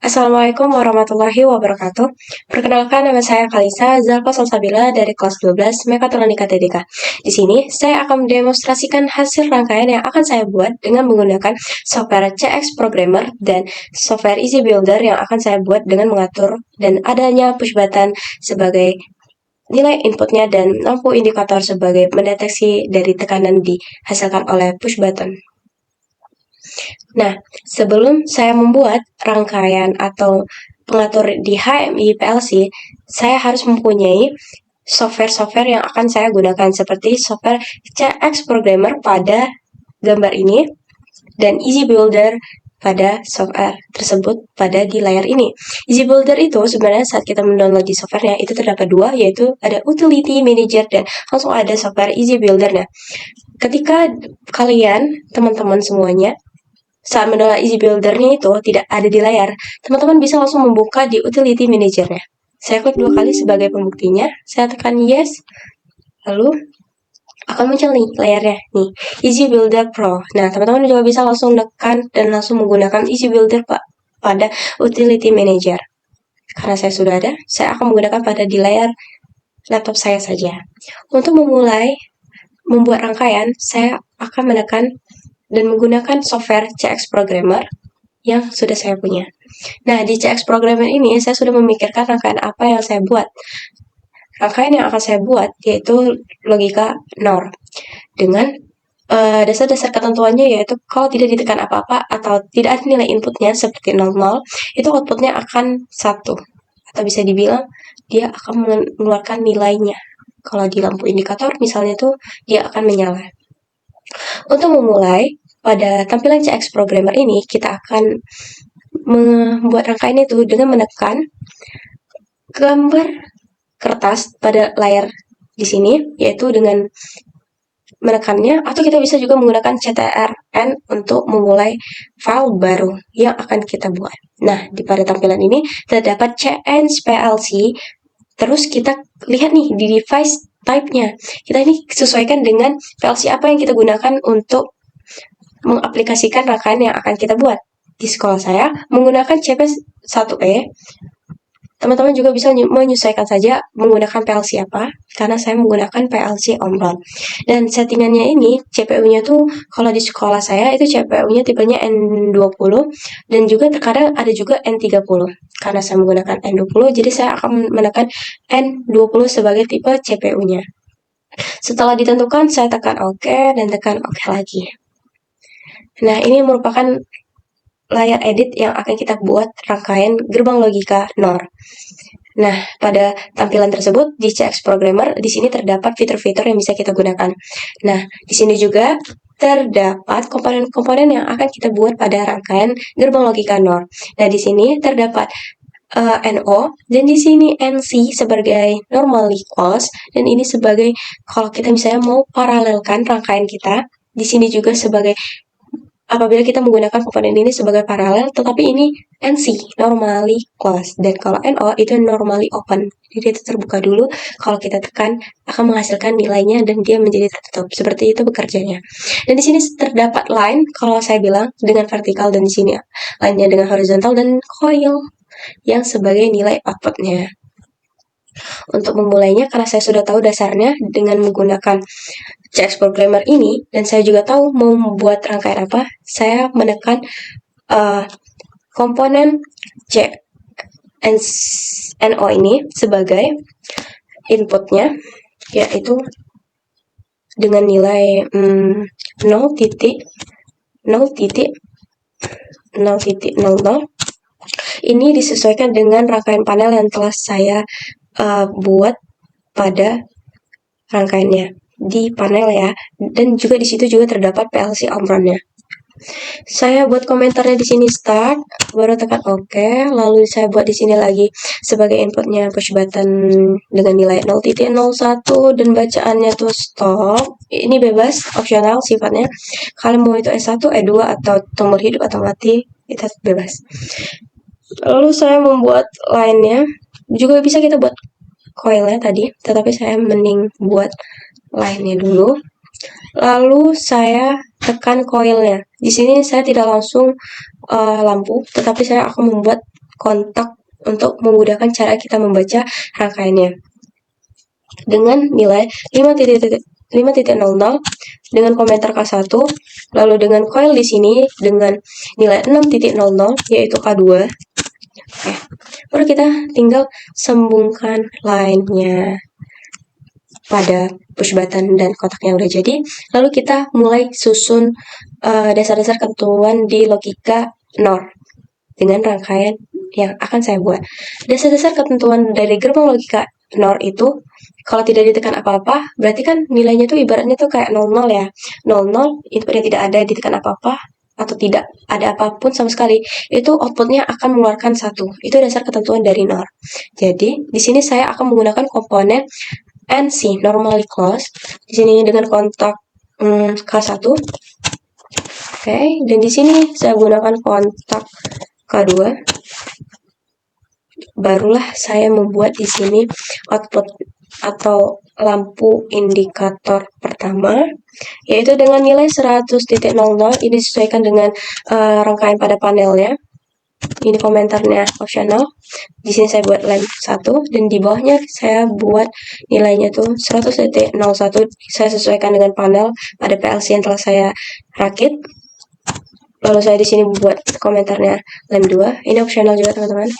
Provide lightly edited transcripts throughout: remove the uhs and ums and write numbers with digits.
Assalamualaikum warahmatullahi wabarakatuh. Perkenalkan, nama saya Kalisa Zalfa Salsabila dari kelas 12 Mekatronika TDK. Di sini, saya akan mendemonstrasikan hasil rangkaian yang akan saya buat dengan menggunakan software CX Programmer dan software Easy Builder yang akan saya buat dengan mengatur dan adanya push button sebagai nilai inputnya dan lampu indikator sebagai mendeteksi dari tekanan dihasilkan oleh push button. Nah, sebelum saya membuat rangkaian atau pengatur di HMI PLC, saya harus mempunyai software-software yang akan saya gunakan seperti software CX Programmer pada gambar ini dan Easy Builder pada software tersebut pada di layar ini. Easy Builder itu sebenarnya saat kita mendownload di softwarenya itu terdapat dua, yaitu ada Utility Manager dan langsung ada software Easy Builder. Nah, ketika kalian, teman-teman semuanya, saat mendownload Easy Builder-nya itu tidak ada di layar, teman-teman bisa langsung membuka di Utility Manager-nya. Saya klik 2 kali sebagai pembuktinya, saya tekan yes, lalu akan muncul nih layarnya, nih, Easy Builder Pro. Nah, teman-teman juga bisa langsung tekan dan langsung menggunakan Easy Builder pada Utility Manager. Karena saya sudah ada, saya akan menggunakan pada di layar laptop saya saja. Untuk memulai membuat rangkaian, saya akan menekan dan menggunakan software CX Programmer yang sudah saya punya. Nah, di CX Programmer ini saya sudah memikirkan rangkaian apa yang saya buat. Rangkaian yang akan saya buat yaitu logika NOR dengan dasar-dasar ketentuannya, yaitu kalau tidak ditekan apa-apa atau tidak ada nilai inputnya seperti 00, itu outputnya akan 1. Atau bisa dibilang dia akan mengeluarkan nilainya. Kalau di lampu indikator misalnya tuh dia akan menyala. Untuk memulai, pada tampilan CX Programmer ini, kita akan membuat rangkaian itu dengan menekan gambar kertas pada layar di sini, yaitu dengan menekannya, atau kita bisa juga menggunakan CTRN untuk memulai file baru yang akan kita buat. Nah, di pada tampilan ini terdapat Change PLC, terus kita lihat nih di device type-nya. Kita ini sesuaikan dengan PLC apa yang kita gunakan untuk mengaplikasikan rangkaian yang akan kita buat. Di sekolah saya menggunakan CP1E. Teman-teman juga bisa menyesuaikan saja menggunakan PLC apa, karena saya menggunakan PLC Omron. Dan settingannya ini, CPU-nya tuh kalau di sekolah saya itu CPU-nya tipenya N20 dan juga terkadang ada juga N30. Karena saya menggunakan N20, jadi saya akan menekan N20 sebagai tipe CPU-nya. Setelah ditentukan, saya tekan OK dan tekan OK lagi. Nah, ini merupakan layar edit yang akan kita buat rangkaian gerbang logika NOR. Nah, pada tampilan tersebut di CX Programmer di sini terdapat fitur-fitur yang bisa kita gunakan. Nah, di sini juga terdapat komponen-komponen yang akan kita buat pada rangkaian gerbang logika NOR. Nah, di sini terdapat NO dan di sini NC sebagai normally close dan ini sebagai kalau kita misalnya mau paralelkan rangkaian kita, di sini juga sebagai apabila kita menggunakan komponen ini sebagai paralel, tetapi ini NC, normally close, dan kalau NO itu normally open, jadi itu terbuka dulu, kalau kita tekan akan menghasilkan nilainya dan dia menjadi tertutup, seperti itu bekerjanya. Dan di sini terdapat line, kalau saya bilang dengan vertikal, dan di sini line-nya dengan horizontal, dan coil yang sebagai nilai outputnya. Untuk memulainya, karena saya sudah tahu dasarnya dengan menggunakan CX Programmer ini, dan saya juga tahu mau membuat rangkaian apa, saya menekan komponen NO ini sebagai inputnya, yaitu dengan nilai 0.00. Ini disesuaikan dengan rangkaian panel yang telah saya buat pada rangkaiannya di panel ya, dan juga di situ juga terdapat PLC Omron-nya. Saya buat komentarnya di sini start, baru tekan OK, lalu saya buat di sini lagi sebagai inputnya push button dengan nilai 0.01 dan bacaannya tuh stop. Ini bebas, opsional sifatnya. Kalian mau itu S1, E2 atau tombol hidup atau mati, itu bebas. Lalu saya membuat line-nya, juga bisa kita buat coil-nya tadi, tetapi saya mending buat line-nya dulu. Lalu saya tekan koilnya. Di sini saya tidak langsung lampu, tetapi saya akan membuat kontak untuk memudahkan cara kita membaca rangkaiannya. Dengan nilai 5.00 dengan komentar K1, lalu dengan coil di sini dengan nilai 6.00 yaitu K2. Oke, baru kita tinggal sambungkan line-nya pada push button dan kontaknya udah jadi. Lalu kita mulai susun dasar-dasar ketentuan di logika NOR dengan rangkaian yang akan saya buat. Dasar-dasar ketentuan dari gerbang logika NOR itu kalau tidak ditekan apa-apa, berarti kan nilainya tuh ibaratnya tuh kayak 00 ya. 00 inputnya tidak ada, ditekan apa-apa atau tidak ada apapun sama sekali, itu outputnya akan mengeluarkan 1. Itu dasar ketentuan dari NOR. Jadi di sini saya akan menggunakan komponen NC normally closed di sini dengan kontak K1. Oke, dan di sini saya gunakan kontak K2. Barulah saya membuat di sini output atau lampu indikator pertama, yaitu dengan nilai 100.00. Ini disesuaikan dengan rangkaian pada panelnya. Ini komentarnya opsional. Di sini saya buat line 1 dan di bawahnya saya buat nilainya tuh 100.01. Saya sesuaikan dengan panel pada PLC yang telah saya rakit. Lalu saya di sini buat komentarnya line 2. Ini opsional juga teman-teman.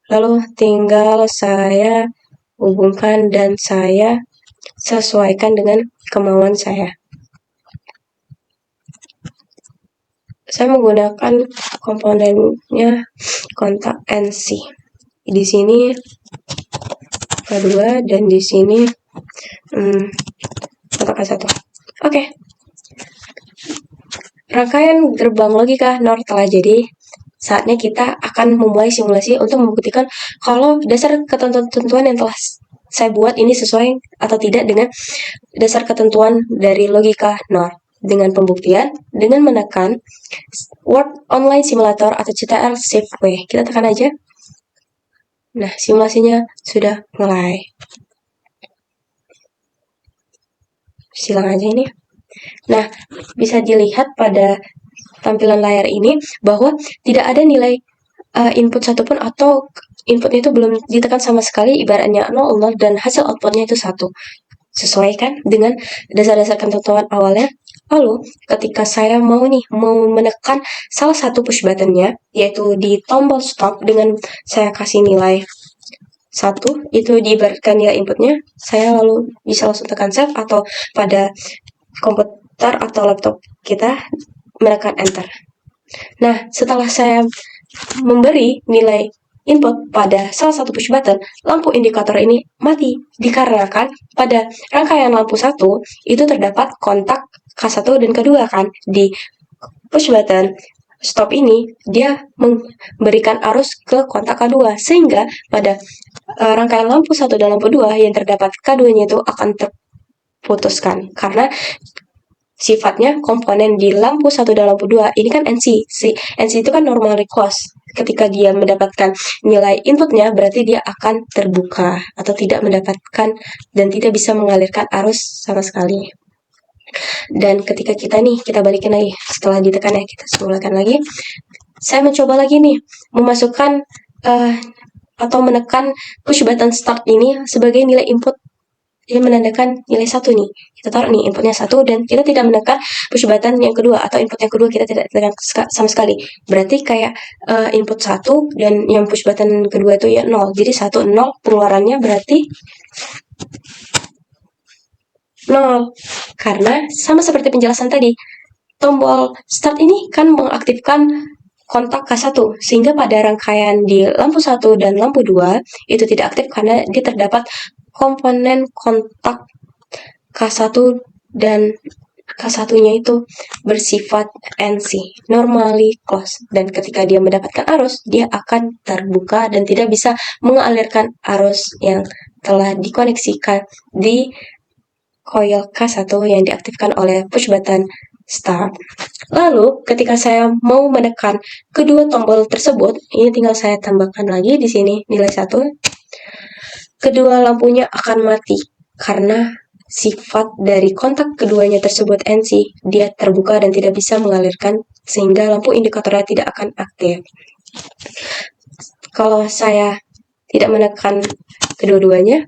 Lalu tinggal saya hubungkan dan saya sesuaikan dengan kemauan saya. Saya menggunakan komponennya kontak NC. Di sini K2 dan di sini kontak K1. Oke. Rangkaian gerbang logika NOR telah jadi. Saatnya kita akan memulai simulasi untuk membuktikan kalau dasar ketentuan yang telah saya buat ini sesuai atau tidak dengan dasar ketentuan dari logika NOR. Dengan pembuktian, dengan menekan Word Online Simulator atau CTL SafeWay. Kita tekan aja. Nah, simulasinya sudah mulai. Silang aja ini. Nah, bisa dilihat pada tampilan layar ini bahwa tidak ada nilai input satupun atau inputnya itu belum ditekan sama sekali, ibaratnya 00 dan hasil outputnya itu 1. Sesuai kan dengan dasar-dasar ketentuan awalnya. Lalu ketika saya mau menekan salah satu push buttonnya, yaitu di tombol stop dengan saya kasih nilai 1, itu diibaratkan nilai inputnya, saya lalu bisa langsung tekan save atau pada komputer atau laptop kita menekan enter. Nah, setelah saya memberi nilai input pada salah satu push button, lampu indikator ini mati dikarenakan pada rangkaian lampu 1 itu terdapat kontak K1 dan K2 kan. Di push button stop ini dia memberikan arus ke kontak K2 sehingga pada rangkaian lampu 1 dan lampu 2 yang terdapat K2-nya itu akan terputuskan karena sifatnya komponen di lampu 1 dan lampu 2 ini kan NC. NC itu kan normally closed. Ketika dia mendapatkan nilai inputnya, berarti dia akan terbuka atau tidak mendapatkan dan tidak bisa mengalirkan arus sama sekali. Dan ketika kita balikin lagi setelah ditekan ya, kita simulasikan lagi. Saya mencoba lagi nih memasukkan atau menekan push button start ini sebagai nilai input yang menandakan nilai 1 nih. Kita taruh nih inputnya 1 dan kita tidak menekan push button yang kedua atau input yang kedua kita tidak tekan sama sekali. Berarti kayak input 1 dan yang push button kedua itu ya 0. Jadi 1 0 pengeluarannya berarti 0. Karena sama seperti penjelasan tadi, tombol start ini kan mengaktifkan kontak K1 sehingga pada rangkaian di lampu 1 dan lampu 2 itu tidak aktif karena dia terdapat komponen kontak K1 dan K1-nya itu bersifat NC, normally closed. Dan ketika dia mendapatkan arus, dia akan terbuka dan tidak bisa mengalirkan arus yang telah dikoneksikan di coil K1 yang diaktifkan oleh push button start. Lalu ketika saya mau menekan kedua tombol tersebut, ini tinggal saya tambahkan lagi di sini nilai 1. Kedua lampunya akan mati karena sifat dari kontak keduanya tersebut NC, dia terbuka dan tidak bisa mengalirkan sehingga lampu indikatornya tidak akan aktif. Kalau saya tidak menekan kedua-duanya,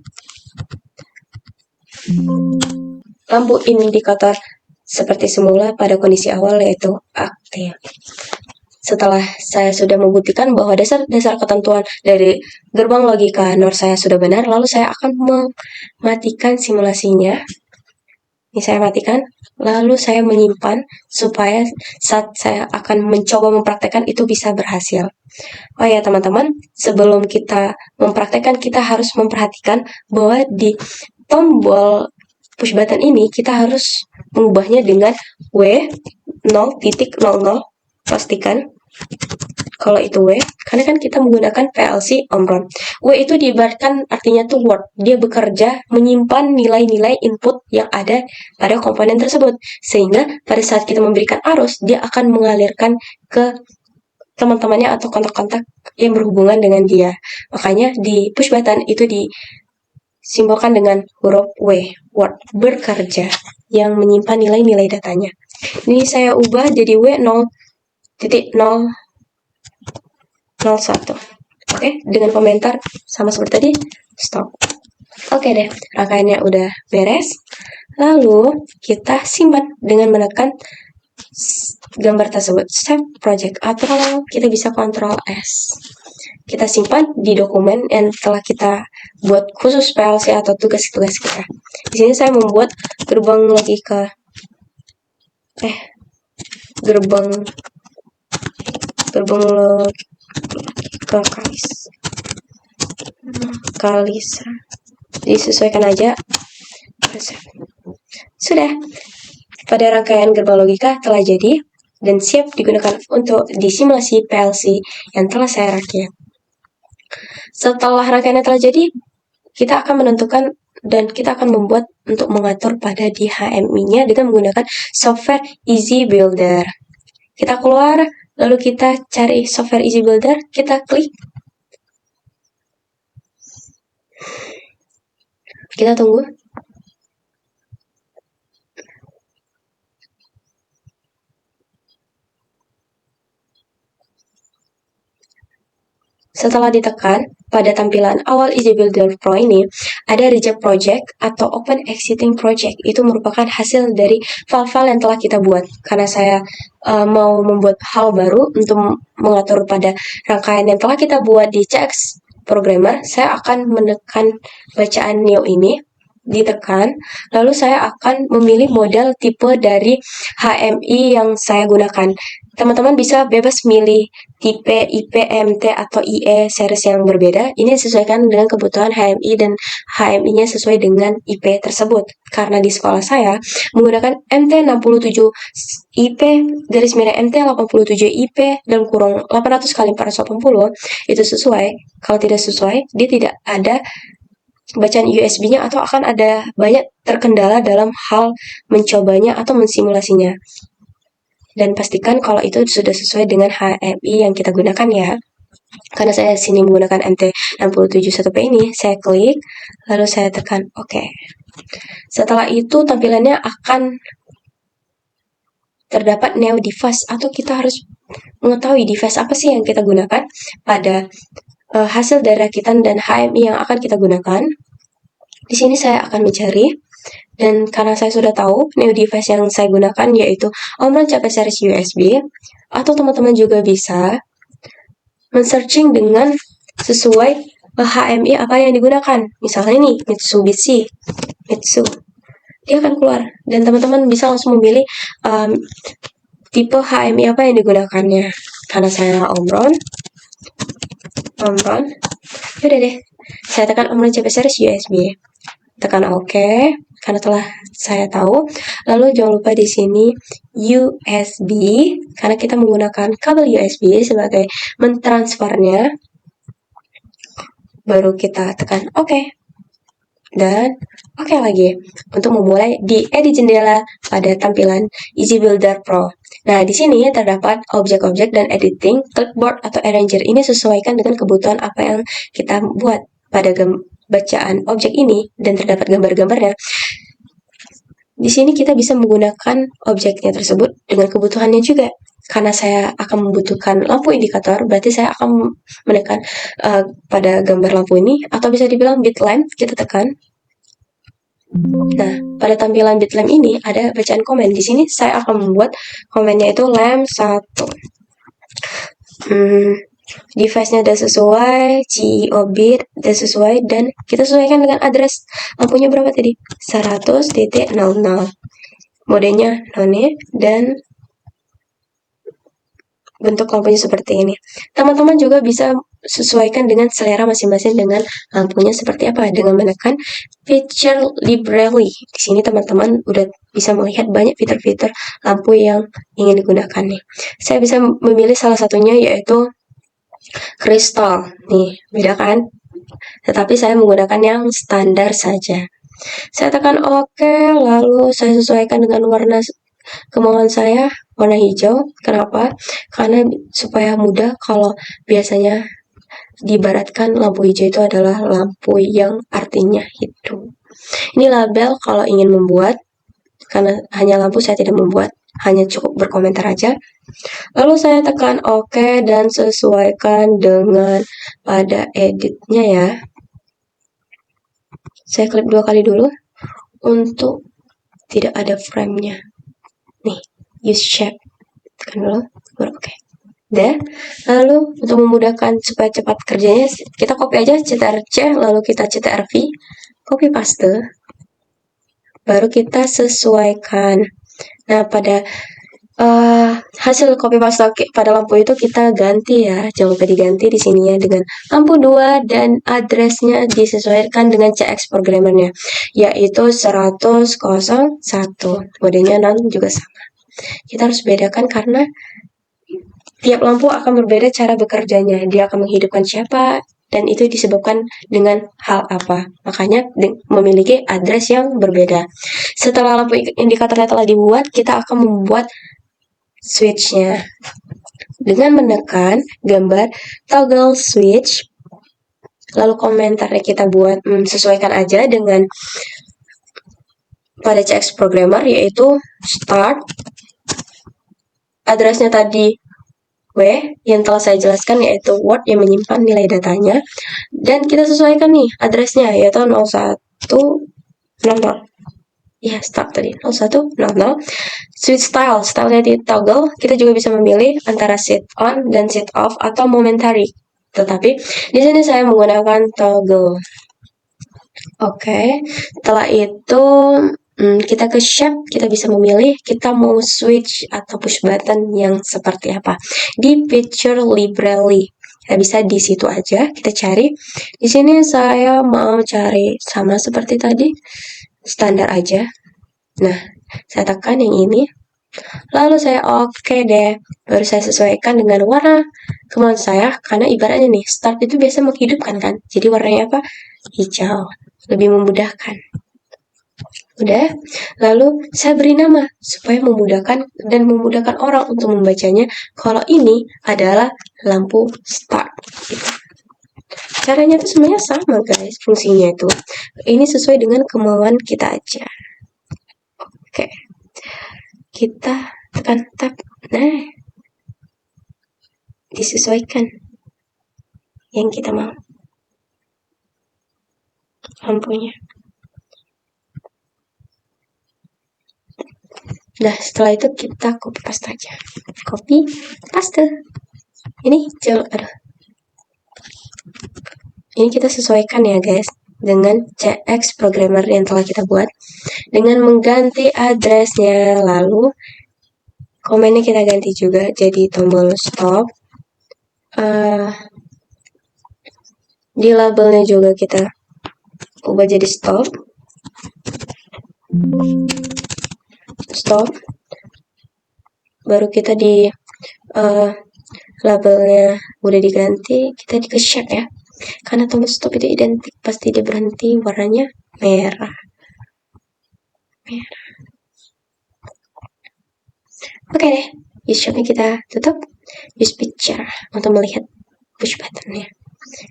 lampu indikator seperti semula pada kondisi awal, yaitu aktif. Setelah saya sudah membuktikan bahwa dasar-dasar ketentuan dari gerbang logika NOR saya sudah benar, lalu saya akan mematikan simulasinya. Ini saya matikan, lalu saya menyimpan supaya saat saya akan mencoba mempraktekkan itu bisa berhasil. Oh ya teman-teman, sebelum kita mempraktekkan, kita harus memperhatikan bahwa di tombol push button ini kita harus mengubahnya dengan W0.00. Pastikan kalau itu W, karena kan kita menggunakan PLC Omron. W itu diibaratkan artinya tuh word, dia bekerja menyimpan nilai-nilai input yang ada pada komponen tersebut, sehingga pada saat kita memberikan arus, dia akan mengalirkan ke teman-temannya atau kontak-kontak yang berhubungan dengan dia. Makanya di push button itu disimbolkan dengan huruf W, word, bekerja, yang menyimpan nilai-nilai datanya. Ini saya ubah jadi W0.001. Oke, dengan komentar sama seperti tadi, stop. Oke deh, rangkaiannya udah beres. Lalu kita simpan dengan menekan gambar tersebut, save project, atau kita bisa Ctrl S. Kita simpan di dokumen yang telah kita buat khusus PLC atau tugas-tugas kita. Di sini saya membuat gerbang logika, gerbang logika Kalisa. Disesuaikan aja. Sudah. Pada rangkaian gerbang logika telah jadi dan siap digunakan untuk disimulasi PLC yang telah saya rakit. Setelah rangkaiannya telah jadi, kita akan menentukan dan kita akan membuat untuk mengatur pada di HMI-nya dengan menggunakan software Easy Builder. Kita keluar, lalu kita cari software Easy Builder, kita klik. Kita tunggu. Setelah ditekan, pada tampilan awal Easy Builder Pro ini, ada Reject Project atau Open Exiting Project. Itu merupakan hasil dari file-file yang telah kita buat. Karena saya mau membuat hal baru untuk mengatur pada rangkaian yang telah kita buat di CX Programmer, saya akan menekan bacaan Neo ini, ditekan, lalu saya akan memilih model tipe dari HMI yang saya gunakan. Teman-teman bisa bebas milih tipe IP, MT, atau IE series yang berbeda. Ini disesuaikan dengan kebutuhan HMI dan HMI-nya sesuai dengan IP tersebut. Karena di sekolah saya menggunakan MT67 IP garis miring MT87 IP dan kurung 800 kali 480, itu sesuai. Kalau tidak sesuai, dia tidak ada bacaan USB-nya atau akan ada banyak terkendala dalam hal mencobanya atau mensimulasinya. Dan pastikan kalau itu sudah sesuai dengan HMI yang kita gunakan ya. Karena saya sini menggunakan MT671P ini, saya klik, lalu saya tekan OK. Setelah itu tampilannya akan terdapat Neo device, atau kita harus mengetahui device apa sih yang kita gunakan pada hasil dari rakitan dan HMI yang akan kita gunakan. Di sini saya akan mencari. Dan karena saya sudah tahu Neo device yang saya gunakan yaitu Omron CP series USB, atau teman-teman juga bisa men-searching dengan sesuai HMI apa yang digunakan. Misalnya nih, Mitsubishi, dia akan keluar. Dan teman-teman bisa langsung memilih tipe HMI apa yang digunakannya. Karena saya Omron, yaudah deh, saya tekan Omron CP series USB. Tekan OK, karena telah saya tahu. Lalu jangan lupa di sini USB, karena kita menggunakan kabel USB sebagai mentransfernya. Baru kita tekan OK. Dan OK lagi untuk memulai di edit jendela pada tampilan Easy Builder Pro. Nah, di sini terdapat objek-objek dan editing, clipboard atau arranger. Ini sesuaikan dengan kebutuhan apa yang kita buat pada bacaan objek ini, dan terdapat gambar-gambarnya. di sini kita bisa menggunakan objeknya tersebut dengan kebutuhannya juga. Karena saya akan membutuhkan lampu indikator, berarti saya akan menekan pada gambar lampu ini, atau bisa dibilang bit lamp, kita tekan. Nah, pada tampilan bit lamp ini ada bacaan komen. Di sini saya akan membuat komennya itu lamp 1. Device-nya udah sesuai, CEO bit udah sesuai, dan kita sesuaikan dengan address lampunya berapa tadi? 100.00. Modenya none, dan bentuk lampunya seperti ini. Teman-teman juga bisa sesuaikan dengan selera masing-masing dengan lampunya seperti apa, dengan menekan feature library. Di sini teman-teman udah bisa melihat banyak fitur-fitur lampu yang ingin digunakan nih. Saya bisa memilih salah satunya, yaitu kristal. Nih, beda kan? Tetapi saya menggunakan yang standar saja. Saya tekan OK, lalu saya sesuaikan dengan warna kemauan saya, warna hijau. Kenapa? Karena supaya mudah. Kalau biasanya diibaratkan lampu hijau itu adalah lampu yang artinya hidup. Ini label kalau ingin membuat, karena hanya lampu saya tidak membuat, hanya cukup berkomentar aja. Lalu saya tekan OK dan sesuaikan dengan pada editnya ya. Saya klik 2 kali dulu untuk tidak ada frame-nya. Nih, use shape. Tekan dulu, baru OK. Lalu untuk memudahkan supaya cepat kerjanya, kita copy aja Ctrl+C, lalu kita Ctrl+V, copy paste, baru kita sesuaikan. Nah, pada hasil copy paste pada lampu itu kita ganti ya, jangan lupa diganti di sininya dengan lampu 2, dan addressnya disesuaikan dengan CX programmernya, yaitu 100.01. Modenya non juga sama. Kita harus bedakan karena tiap lampu akan berbeda cara bekerjanya. Dia akan menghidupkan siapa, dan itu disebabkan dengan hal apa. Makanya memiliki address yang berbeda. Setelah lampu indikatornya telah dibuat, kita akan membuat switch-nya dengan menekan gambar toggle switch. Lalu komentarnya kita buat sesuaikan aja dengan pada CX programmer, yaitu start. Addressnya tadi W yang telah saya jelaskan, yaitu Word yang menyimpan nilai datanya, dan kita sesuaikan nih addressnya, yaitu 0100. Ya, start tadi 0100. Switch stylenya di toggle, kita juga bisa memilih antara sit on dan sit off atau momentary. Tetapi di sini saya menggunakan toggle. Oke, setelah itu kita ke shape, kita bisa memilih kita mau switch atau push button yang seperti apa. Di feature library, kita bisa di situ aja kita cari. Di sini saya mau cari sama seperti tadi, standar aja. Nah, saya tekan yang ini, lalu saya OK deh, baru saya sesuaikan dengan warna kemauan saya, karena ibaratnya nih, start itu biasa menghidupkan kan, jadi warnanya apa? Hijau, lebih memudahkan. Udah, lalu saya beri nama supaya memudahkan dan memudahkan orang untuk membacanya, kalau ini adalah lampu start gitu. Caranya itu sebenarnya sama guys, fungsinya itu. Ini sesuai dengan kemauan kita aja. Oke, kita tekan tab. Nah, disesuaikan yang kita mau lampunya. Nah, setelah itu kita copy paste aja. Copy paste. Ini ini kita sesuaikan ya guys dengan CX programmer yang telah kita buat dengan mengganti addressnya. Lalu komennya kita ganti juga jadi tombol stop. Di labelnya juga kita ubah jadi stop. Baru kita di labelnya udah diganti, kita di ke shape ya, karena tombol stop itu identik pasti dia berhenti warnanya merah. Oke deh, use shape-nya kita tutup, use picture untuk melihat push button-nya.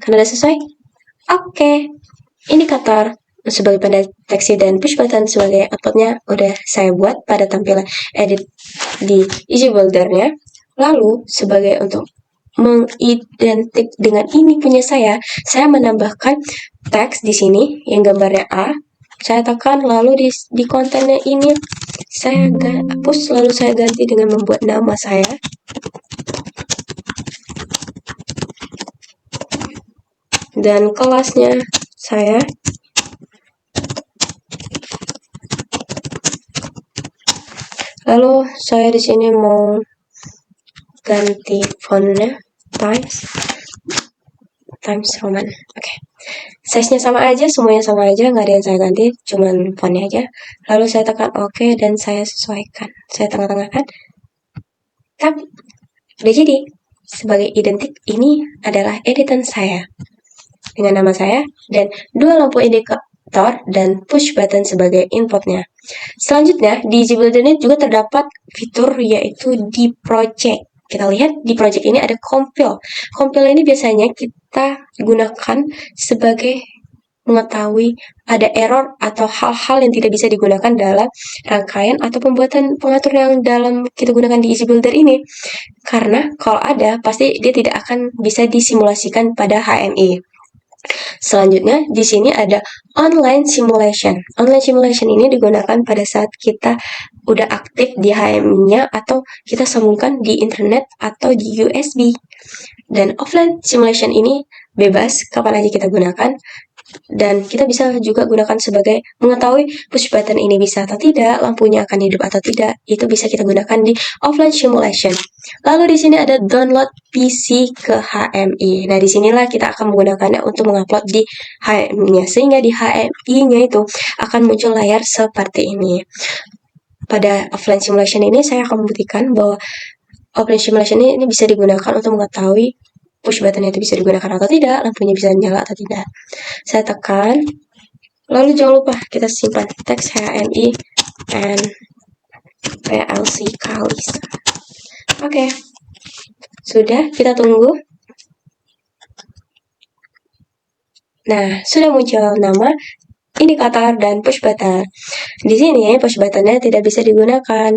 Karena udah selesai. Oke, indikator sebagai pendeteksi dan push button sebagai outputnya udah saya buat pada tampilan edit di Easy Builder-nya. Lalu sebagai untuk mengidentik dengan ini punya saya menambahkan teks di sini yang gambarnya A. Saya tekan, lalu di kontennya ini saya hapus, lalu saya ganti dengan membuat nama saya. Dan kelasnya saya. Lalu saya di sini mau ganti fontnya Times Roman. Oke. Size-nya sama aja, semuanya sama aja, nggak ada yang saya ganti, cuman fontnya aja. Lalu saya tekan OK dan saya sesuaikan. Saya tengah-tengahkan. Tapi udah jadi. Sebagai identik, ini adalah editan saya dengan nama saya dan 2 lampu indikator dan push button sebagai inputnya. Selanjutnya, di Easy Builder ini juga terdapat fitur yaitu di project. Kita lihat di project ini ada compile. Compile ini biasanya kita gunakan sebagai mengetahui ada error atau hal-hal yang tidak bisa digunakan dalam rangkaian atau pembuatan pengatur yang dalam kita gunakan di Easy Builder ini. Karena kalau ada, pasti dia tidak akan bisa disimulasikan pada HMI. Selanjutnya, di sini ada online simulation. Online simulation ini digunakan pada saat kita udah aktif di HMI-nya atau kita sambungkan di internet atau di USB. Dan offline simulation ini bebas kapan aja kita gunakan. Dan kita bisa juga gunakan sebagai mengetahui push button ini bisa atau tidak, lampunya akan hidup atau tidak. Itu bisa kita gunakan di offline simulation. Lalu di sini ada download PC ke HMI. Nah, disinilah kita akan menggunakannya untuk mengupload di HMI-nya. Sehingga di HMI-nya itu akan muncul layar seperti ini. Pada offline simulation ini saya akan membuktikan bahwa offline simulation ini bisa digunakan untuk mengetahui push button itu bisa digunakan atau tidak, lampunya bisa nyala atau tidak. Saya tekan, lalu jangan lupa kita simpan teks HMI and PLC Kalisa. Oke, sudah, kita tunggu. Nah, sudah muncul nama, indikator, dan push button. Di sini push buttonnya tidak bisa digunakan.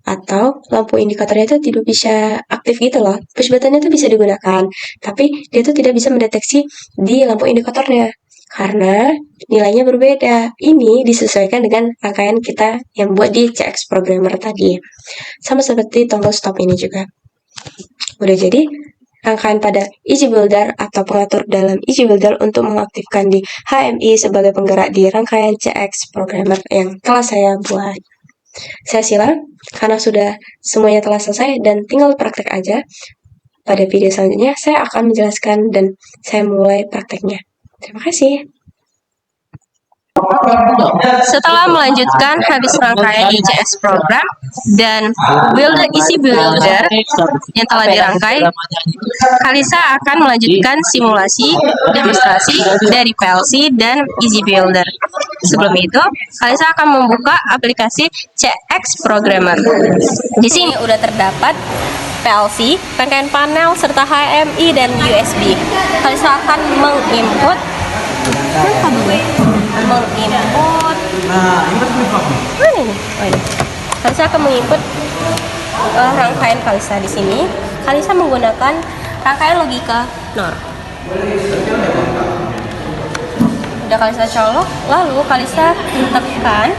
Atau lampu indikatornya itu tidak bisa aktif gitu loh. Push buttonnya itu bisa digunakan, tapi dia itu tidak bisa mendeteksi di lampu indikatornya karena nilainya berbeda. Ini disesuaikan dengan rangkaian kita yang buat di CX Programmer tadi. Sama seperti tombol stop ini juga. Udah jadi rangkaian pada Easy Builder atau pengatur dalam Easy Builder untuk mengaktifkan di HMI sebagai penggerak di rangkaian CX Programmer yang telah saya buat. Saya silang karena sudah semuanya telah selesai dan tinggal praktek aja. Pada video selanjutnya saya akan menjelaskan dan saya mulai prakteknya. Terima kasih. Setelah melanjutkan habis rangkaian ICS program dan Builder Easy Builder yang telah dirangkai, Kalisa akan melanjutkan simulasi demonstrasi dari PLC dan Easy Builder. Sebelum itu, Kalisa akan membuka aplikasi CX Programmer. Di sini udah terdapat PLC, rangkaian panel, serta HMI dan USB. Kalisa akan menginput mana ini? Oh ini. Kalisa akan menginput rangkaian Kalisa di sini. Kalisa menggunakan rangkaian logika NOR. Udah Kalisa colok, lalu Kalisa tekan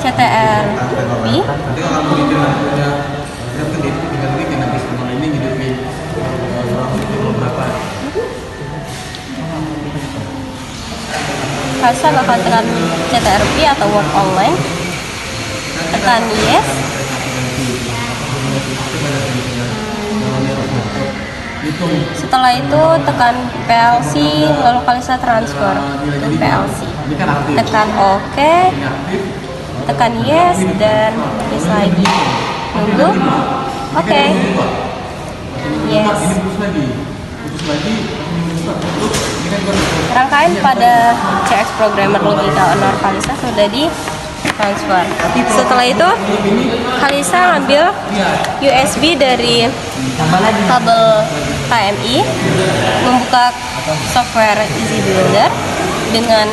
CTRL-V. Kalisa bakal tekan CTRL-V atau Work Online, tekan Yes. Setelah itu tekan PLC, lalu Kalisa transfer ke PLC. Tekan OK, tekan Yes, dan Yes lagi. Tunggu. OK. Yes. Rangkaian pada CX Programmer logika NOR Kalisa sudah di transfer. Setelah itu Kalisa ambil USB dari kabel HMI, membuka software Easy Builder dengan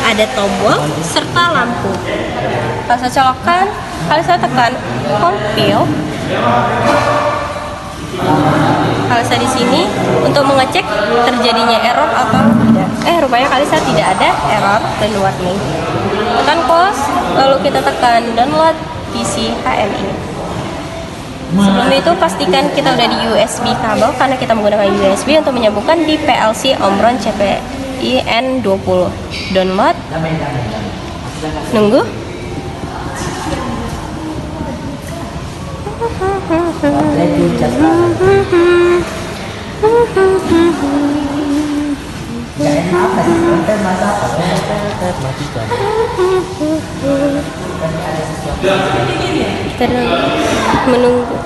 ada tombol serta lampu. Kalisa colokkan, Kalisa tekan compile. Kalisa di sini untuk mengecek terjadinya error atau tidak. Rupanya Kalisa tidak ada error dan warning. Tekan close, lalu kita tekan download PC HMI. Sebelum itu pastikan kita udah di USB kabel karena kita menggunakan USB untuk menyambungkan di PLC Omron CPI N20. Download. Nunggu. Menunggu.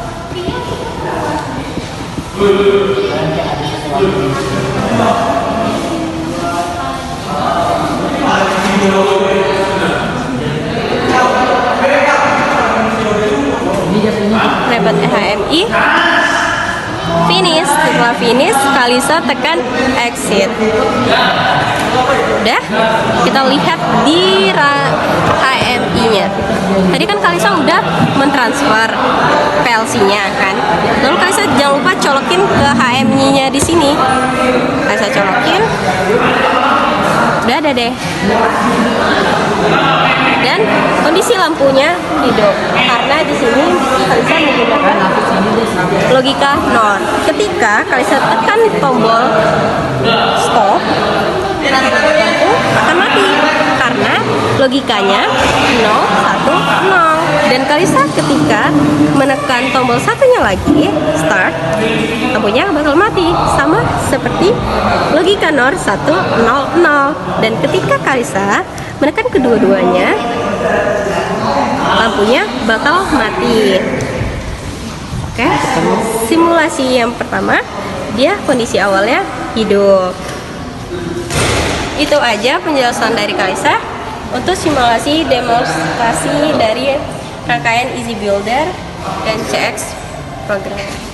Repot HMI. Finish. Setelah finish, Kalisa tekan exit. Udah, kita lihat di HMI-nya. Tadi kan Kalisa udah mentransfer PLC-nya kan. Lalu Kalisa jangan lupa colokin ke HMI-nya di sini. Kalisa colokin. Udah ada deh. Dan kondisi lampunya hidup karena di sini Kalisa menggunakan logika NOR. Ketika Kalisa tekan tombol stop, lampu akan mati karena logikanya 0, 1, 0. Dan Kalisa ketika menekan tombol satunya lagi start, lampunya bakal mati sama seperti logika NOR 1, 0, 0. Dan ketika Kalisa menekan kedua-duanya, lampunya bakal mati. Oke, simulasi yang pertama, dia kondisi awalnya hidup. Itu aja penjelasan dari Kalisa untuk simulasi demonstrasi dari rangkaian Easy Builder dan CX program.